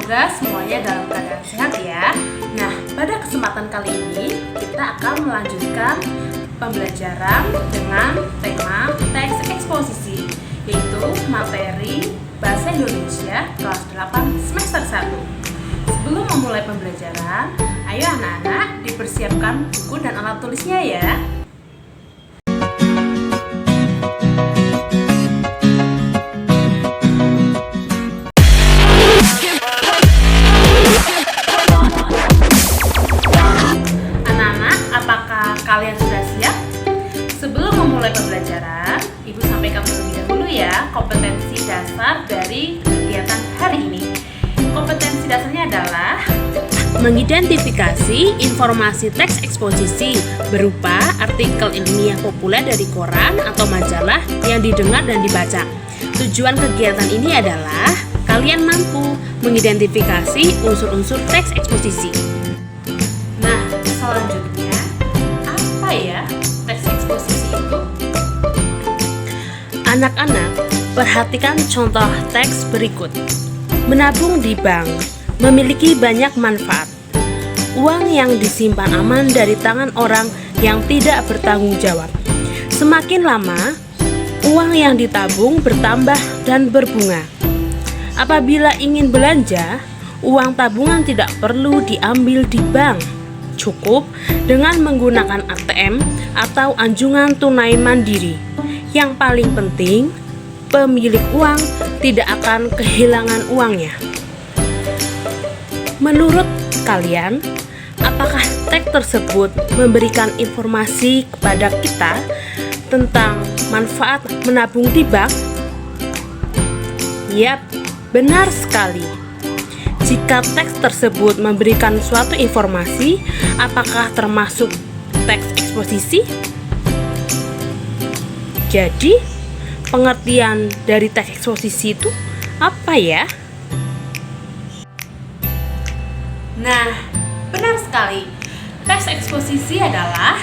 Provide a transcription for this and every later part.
Semoga semuanya dalam keadaan sehat ya. Nah, pada kesempatan kali ini kita akan melanjutkan pembelajaran dengan tema teks eksposisi, yaitu materi Bahasa Indonesia kelas 8 semester 1. Sebelum memulai pembelajaran, ayo anak-anak dipersiapkan buku dan alat tulisnya ya. Kalian sudah siap? Sebelum memulai pembelajaran, Ibu sampaikan terlebih dahulu ya kompetensi dasar dari kegiatan hari ini. Kompetensi dasarnya adalah mengidentifikasi informasi teks eksposisi berupa artikel ilmiah populer dari koran atau majalah yang didengar dan dibaca. Tujuan kegiatan ini adalah kalian mampu mengidentifikasi unsur-unsur teks eksposisi. Nah, selanjutnya ya teks eksposisi itu? Anak-anak, perhatikan contoh teks berikut. Menabung di bank memiliki banyak manfaat. Uang yang disimpan aman dari tangan orang yang tidak bertanggung jawab. Semakin lama, uang yang ditabung bertambah dan berbunga. Apabila ingin belanja, uang tabungan tidak perlu diambil di bank. Cukup dengan menggunakan ATM atau anjungan tunai mandiri. Yang paling penting, pemilik uang tidak akan kehilangan uangnya. Menurut kalian, apakah teks tersebut memberikan informasi kepada kita tentang manfaat menabung di bank? Yap, benar sekali. Jika teks tersebut memberikan suatu informasi, apakah termasuk teks eksposisi? Jadi, pengertian dari teks eksposisi itu apa ya? Nah, benar sekali. Teks eksposisi adalah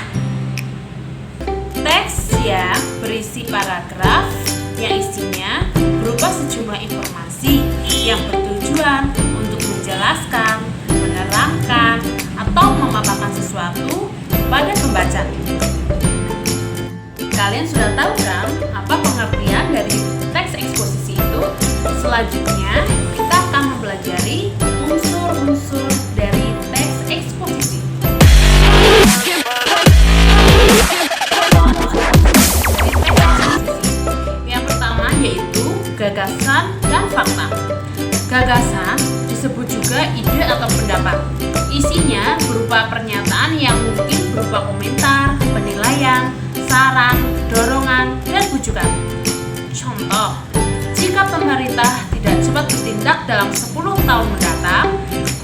teks yang berisi paragraf yang isinya berupa sejumlah informasi yang bertujuan untuk menjelaskan, menerangkan, atau memaparkan sesuatu kepada pembaca. Kalian sudah tahu kan apa pengertian dari teks eksposisi itu? Selanjutnya, kita akan mempelajari unsur-unsur dari teks eksposisi. Yang pertama yaitu gagasan dan fakta. Gagasan disebut juga ide atau pendapat. Isinya berupa pernyataan yang mungkin berupa komentar, penilaian, saran, dorongan, dan bujukan. Contoh, jika pemerintah tidak cepat bertindak dalam 10 tahun mendatang,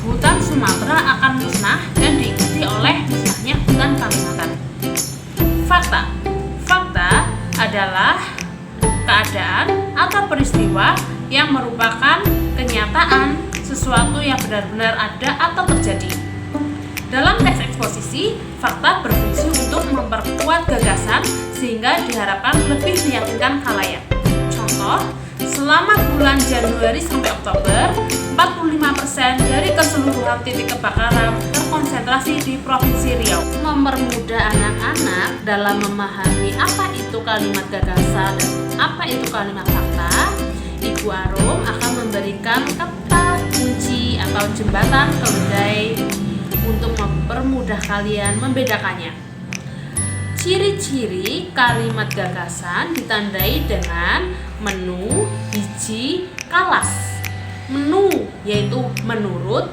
hutan Sumatera akan musnah dan diikuti oleh musnahnya hutan Kalimantan. Fakta. Fakta adalah keadaan atau peristiwa yang merupakan kenyataan sesuatu yang benar-benar ada atau terjadi. Dalam teks eksposisi, fakta berfungsi untuk memperkuat gagasan sehingga diharapkan lebih meyakinkan khalayak. Contoh, selama bulan Januari sampai Oktober, 45% dari keseluruhan titik kebakaran terkonsentrasi di Provinsi Riau. Mempermudah anak-anak dalam memahami apa itu kalimat gagasan dan apa itu kalimat fakta, Ibu Arum akan memberikan kata kunci atau jembatan keledai untuk mempermudah kalian membedakannya. Ciri-ciri kalimat gagasan ditandai dengan menu, biji, kalas. Menu yaitu menurut,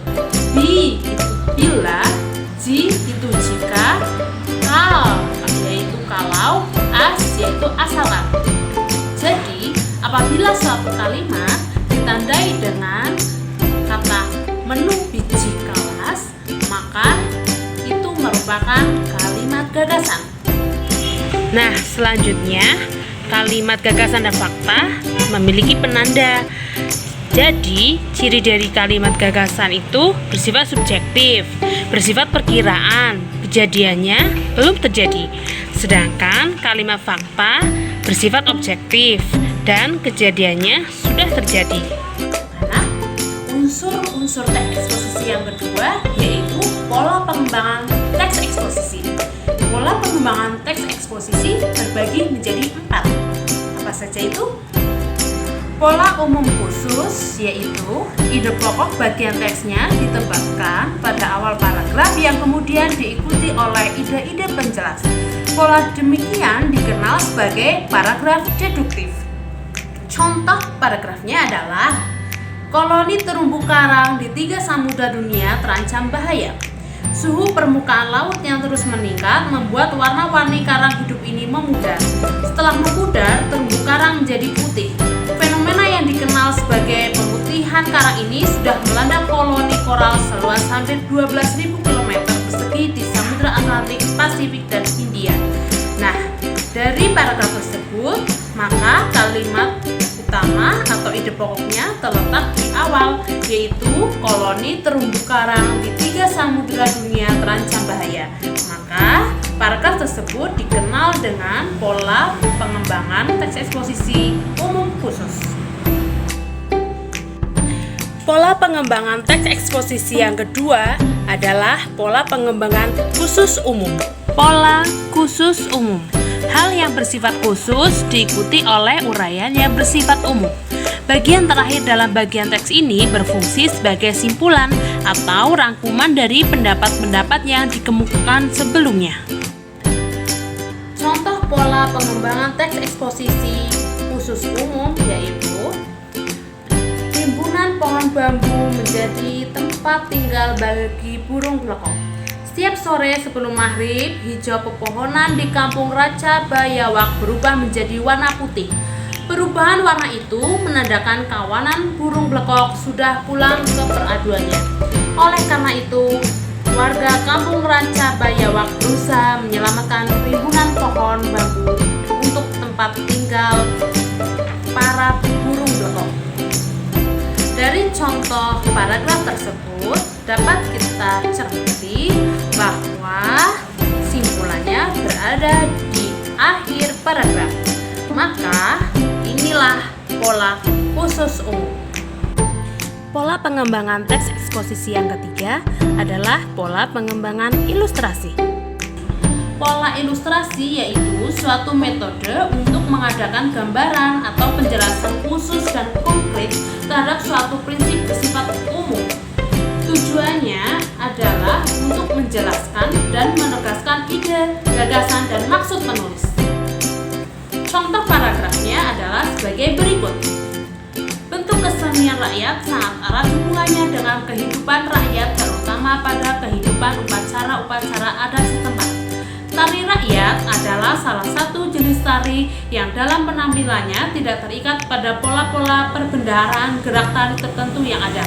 bi itu bila, ji itu jika, kal yaitu kalau, as yaitu asalkan. Jadi, apabila suatu kalimat ditandai dengan kata menu, biji, kalas, maka itu merupakan kalimat gagasan. Nah, selanjutnya kalimat gagasan dan fakta memiliki penanda. Jadi, ciri dari kalimat gagasan itu bersifat subjektif, bersifat perkiraan, kejadiannya belum terjadi. Sedangkan kalimat fakta bersifat objektif dan kejadiannya sudah terjadi. Nah, unsur-unsur teks eksposisi yang kedua yaitu pola pengembangan teks eksposisi. Pola pengembangan teks eksposisi terbagi menjadi 4. Apa saja itu? Pola umum khusus yaitu ide pokok bagian teksnya ditempatkan pada awal paragraf yang kemudian diikuti oleh ide-ide penjelas. Pola demikian dikenal sebagai paragraf deduktif. Contoh paragrafnya adalah koloni terumbu karang di 3 samudra dunia terancam bahaya. Suhu permukaan laut yang terus meningkat membuat warna-warni karang hidup ini memudar. Setelah memudar, terumbu karang menjadi putih. Fenomena yang dikenal sebagai pemutihan karang ini sudah melanda koloni koral seluas hampir 12.000 km persegi di Samudra Atlantik, Pasifik, dan Hindia. Nah, dari paragraf tersebut, maka kalimat utama atau ide pokoknya terletak di awal, yaitu koloni terumbu karang di 3 samudra dunia terancam bahaya. Maka paragraf tersebut dikenal dengan pola pengembangan teks eksposisi umum khusus. Pola pengembangan teks eksposisi yang kedua adalah pola pengembangan khusus umum. Pola khusus umum. Hal yang bersifat khusus diikuti oleh uraian yang bersifat umum. Bagian terakhir dalam bagian teks ini berfungsi sebagai simpulan atau rangkuman dari pendapat-pendapat yang dikemukakan sebelumnya. Contoh pola pengembangan teks eksposisi khusus umum yaitu timbunan pohon bambu menjadi tempat tinggal bagi burung blekok. Setiap sore sebelum maghrib, hijau pepohonan di kampung Raja Bayawak berubah menjadi warna putih. Perubahan warna itu menandakan kawanan burung blekok sudah pulang ke peraduannya. Oleh karena itu, warga kampung Raja Bayawak berusaha menyelamatkan rimbunan pohon bambu untuk tempat tinggal para burung blekok. Dari contoh paragraf tersebut dapat kita cermati bahwa simpulannya berada di akhir paragraf. Maka inilah pola khusus umum. Pola pengembangan teks eksposisi yang ketiga adalah pola pengembangan ilustrasi. Pola ilustrasi yaitu suatu metode untuk mengadakan gambaran atau penjelasan khusus dan konkret terhadap suatu prinsip bersifat umum. Tujuannya adalah untuk menjelaskan dan menegaskan ide, gagasan, dan maksud penulis. Contoh paragrafnya adalah sebagai berikut. Bentuk kesenian rakyat sangat erat hubungannya dengan kehidupan rakyat, terutama pada kehidupan upacara-upacara adat setempat. Tari rakyat adalah salah satu jenis tari yang dalam penampilannya tidak terikat pada pola-pola perbendaharaan gerak tari tertentu yang ada.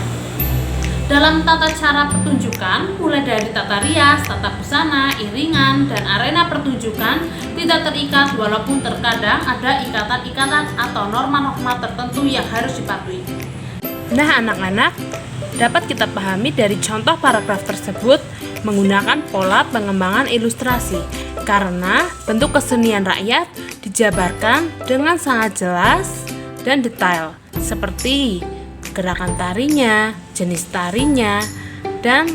Dalam tata cara pertunjukan, mulai dari tata rias, tata busana, iringan, dan arena pertunjukan tidak terikat walaupun terkadang ada ikatan-ikatan atau norma-norma tertentu yang harus dipatuhi. Nah anak-anak, dapat kita pahami dari contoh paragraf tersebut menggunakan pola pengembangan ilustrasi karena bentuk kesenian rakyat dijabarkan dengan sangat jelas dan detail seperti gerakan tarinya, jenis tarinya, dan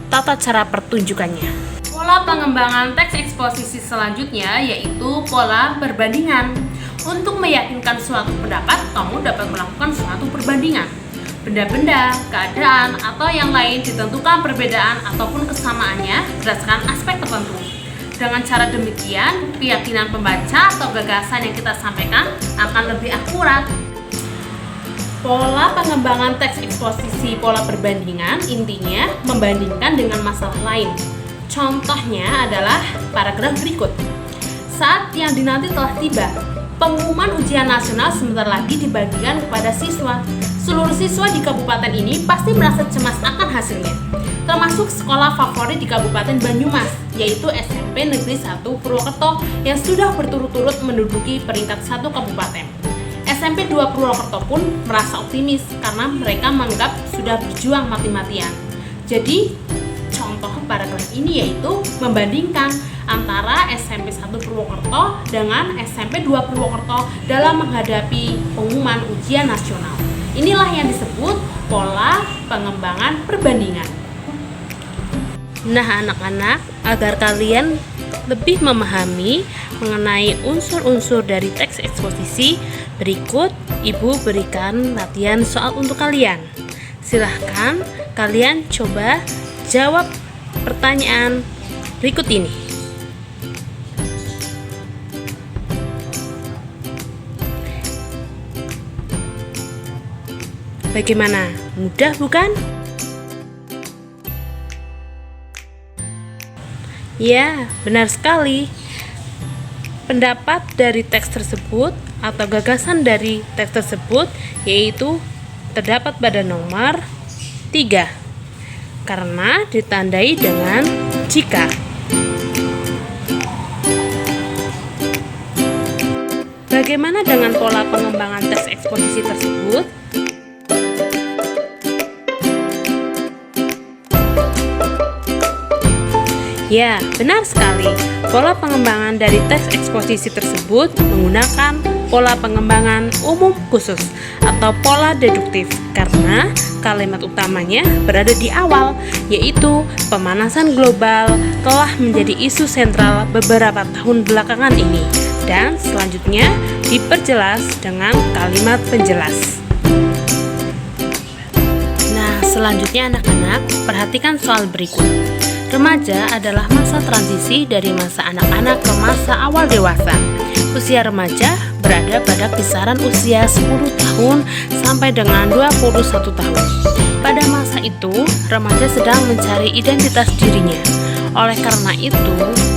tata cara pertunjukannya. Pola pengembangan teks eksposisi selanjutnya yaitu pola perbandingan. Untuk meyakinkan suatu pendapat, kamu dapat melakukan suatu perbandingan. Benda-benda, keadaan, atau yang lain ditentukan perbedaan ataupun kesamaannya berdasarkan aspek tertentu. Dengan cara demikian, keyakinan pembaca atau gagasan yang kita sampaikan akan lebih akurat. Pola pengembangan teks eksposisi pola perbandingan intinya membandingkan dengan masalah lain. Contohnya adalah paragraf berikut. Saat yang dinanti telah tiba. Pengumuman ujian nasional sebentar lagi dibagikan kepada siswa. Seluruh siswa di kabupaten ini pasti merasa cemas akan hasilnya, termasuk sekolah favorit di Kabupaten Banyumas, yaitu SMP Negeri 1 Purwokerto yang sudah berturut-turut menduduki peringkat 1 kabupaten. SMP 2 Purwokerto pun merasa optimis karena mereka menganggap sudah berjuang mati-matian. Jadi, contoh paragraf ini yaitu membandingkan antara SMP 1 Purwokerto dengan SMP 2 Purwokerto dalam menghadapi pengumuman ujian nasional. Inilah yang disebut pola pengembangan perbandingan. Nah anak-anak, agar kalian lebih memahami mengenai unsur-unsur dari teks eksposisi, berikut Ibu berikan latihan soal untuk kalian. Silahkan kalian coba jawab pertanyaan berikut ini. Bagaimana? Mudah bukan? Ya, benar sekali. Pendapat dari teks tersebut atau gagasan dari teks tersebut yaitu terdapat pada nomor 3 karena ditandai dengan jika. Bagaimana dengan pola pengembangan teks eksposisi tersebut? Ya, benar sekali. Pola pengembangan dari teks eksposisi tersebut menggunakan pola pengembangan umum khusus atau pola deduktif karena kalimat utamanya berada di awal, yaitu pemanasan global telah menjadi isu sentral beberapa tahun belakangan ini dan selanjutnya diperjelas dengan kalimat penjelas. Nah, selanjutnya anak-anak, perhatikan soal berikut. Remaja adalah masa transisi dari masa anak-anak ke masa awal dewasa. Usia remaja berada pada kisaran usia 10 tahun sampai dengan 21 tahun. Pada masa itu, remaja sedang mencari identitas dirinya. Oleh karena itu,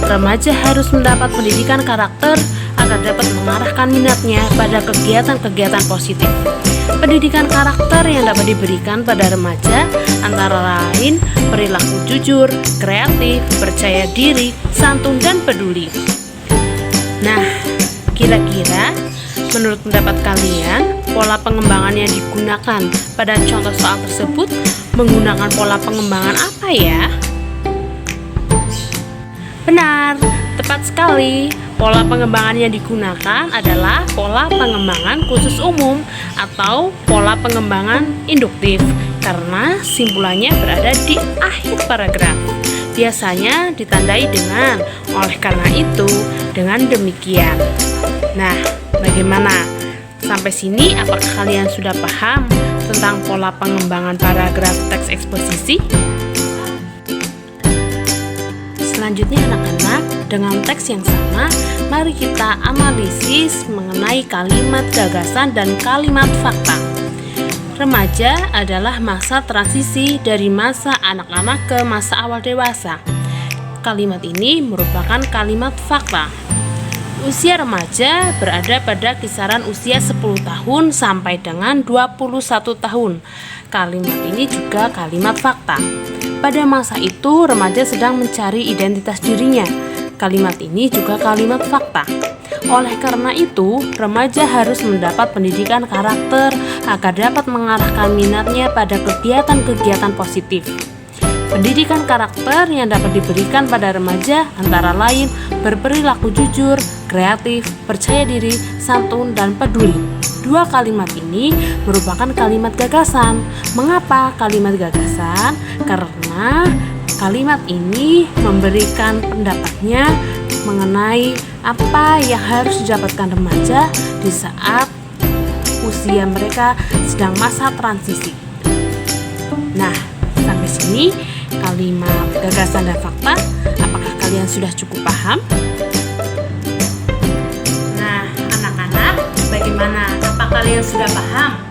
remaja harus mendapat pendidikan karakter agar dapat mengarahkan minatnya pada kegiatan-kegiatan positif. Pendidikan karakter yang dapat diberikan pada remaja antara lain perilaku jujur, kreatif, percaya diri, santun, dan peduli. Nah, kira-kira menurut pendapat kalian, pola pengembangan yang digunakan pada contoh soal tersebut menggunakan pola pengembangan apa ya? Benar, tepat sekali. Pola pengembangan yang digunakan adalah pola pengembangan khusus umum atau pola pengembangan induktif karena simpulannya berada di akhir paragraf. Biasanya ditandai dengan oleh karena itu, dengan demikian. Nah, bagaimana? Sampai sini apakah kalian sudah paham tentang pola pengembangan paragraf teks eksposisi? Selanjutnya anak-anak, dengan teks yang sama, mari kita analisis mengenai kalimat gagasan dan kalimat fakta. Remaja adalah masa transisi dari masa anak-anak ke masa awal dewasa. Kalimat ini merupakan kalimat fakta. Usia remaja berada pada kisaran usia 10 tahun sampai dengan 21 tahun. Kalimat ini juga kalimat fakta. Pada masa itu, remaja sedang mencari identitas dirinya. Kalimat ini juga kalimat fakta. Oleh karena itu, remaja harus mendapat pendidikan karakter agar dapat mengarahkan minatnya pada kegiatan-kegiatan positif. Pendidikan karakter yang dapat diberikan pada remaja antara lain berperilaku jujur, kreatif, percaya diri, santun, dan peduli. Dua kalimat ini merupakan kalimat gagasan. Mengapa kalimat gagasan? Karena kalimat ini memberikan pendapatnya mengenai apa yang harus didapatkan remaja di saat usia mereka sedang masa transisi. Nah, sampai sini kalimat gagasan dan fakta. Apakah kalian sudah cukup paham? Nah, anak-anak, bagaimana? Apa kalian sudah paham?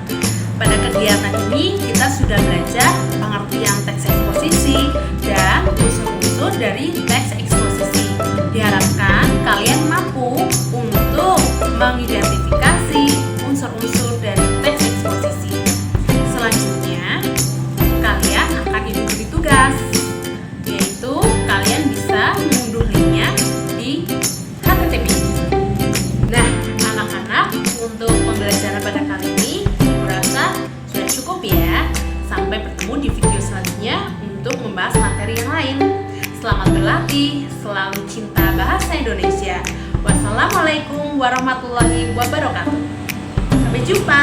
Pada kegiatan ini kita sudah belajar pengertian teks eksposisi dan unsur-unsur dari teks eksposisi. Diharapkan kalian mampu untuk mengidentifikasi unsur-unsur dari teks eksposisi. Selanjutnya, kalian akan diberi tugas, yaitu kalian bisa mengunduh linknya di HTTP. Nah, anak-anak, untuk pembelajaran pada kali ini kurasa sudah cukup ya. Sampai bertemu di video selanjutnya untuk membahas materi yang lain. Selamat berlatih, selalu cinta bahasa Indonesia. Wassalamualaikum warahmatullahi wabarakatuh. Sampai jumpa.